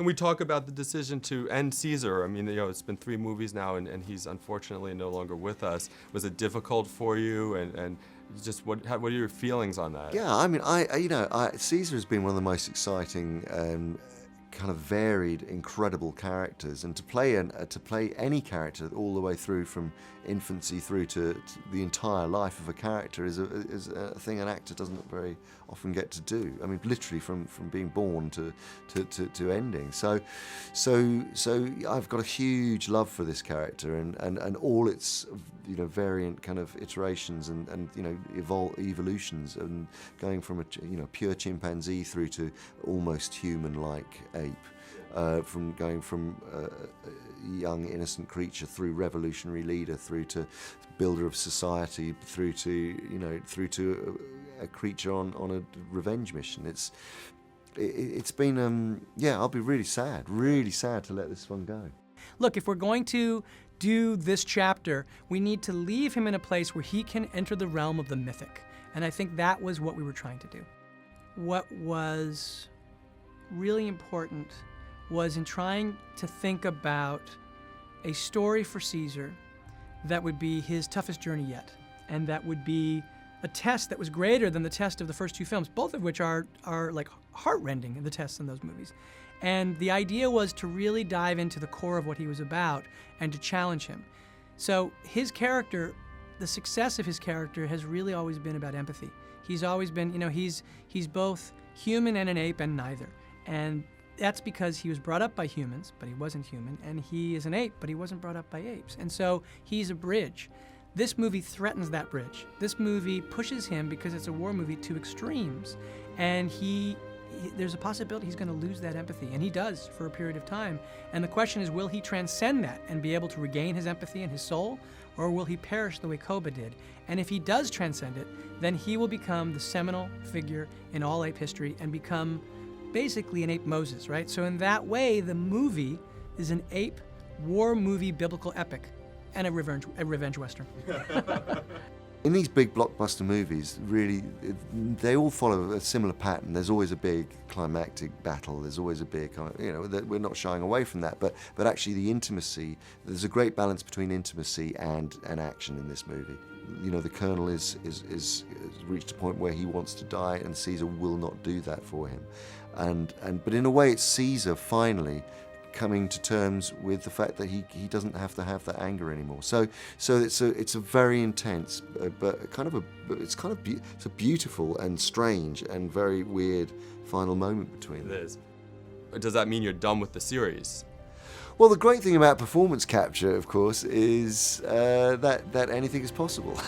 And we talk about the decision to end Caesar. I mean, it's been 3 movies now, and he's unfortunately no longer with us. Was it difficult for you? And just what are your feelings on that? Yeah, I mean, Caesar has been one of the most exciting, kind of varied, incredible characters, and to play any character all the way through from infancy through to the entire life of a character is a thing an actor doesn't very often get to do. I mean, literally from being born to ending. So I've got a huge love for this character and all its variant kind of iterations and evolutions, and going from a pure chimpanzee through to almost human-like ape, from going from a young innocent creature through revolutionary leader, through to builder of society, through to a creature on a revenge mission. It's been I'll be really sad to let this one go. Look, if we're going to do this chapter, we need to leave him in a place where he can enter the realm of the mythic. And I think that was what we were trying to do. What was really important was in trying to think about a story for Caesar that would be his toughest journey yet, and that would be a test that was greater than the test of the first 2 films, both of which are like heart-rending, the tests in those movies. And the idea was to really dive into the core of what he was about and to challenge him. So his character, the success of his character has really always been about empathy. He's always been, he's both human and an ape and neither. And that's because he was brought up by humans, but he wasn't human, and he is an ape, but he wasn't brought up by apes. And so he's a bridge. This movie threatens that bridge. This movie pushes him, because it's a war movie, to extremes. And there's a possibility he's going to lose that empathy, and he does for a period of time. And the question is, will he transcend that and be able to regain his empathy and his soul, or will he perish the way Koba did? And if he does transcend it, then he will become the seminal figure in all ape history and become basically an ape Moses, right? So in that way, the movie is an ape war movie biblical epic and a revenge western. In these big blockbuster movies, really, they all follow a similar pattern. There's always a big climactic battle. There's always a big, we're not shying away from that. But actually, the intimacy, there's a great balance between intimacy and action in this movie. The Colonel is reached a point where he wants to die, and Caesar will not do that for him. But in a way, it's Caesar finally coming to terms with the fact that he doesn't have to have that anger anymore. So it's a very intense, but it's a beautiful and strange and very weird final moment between them. It is. Does that mean you're done with the series? Well, the great thing about performance capture, of course, is that anything is possible.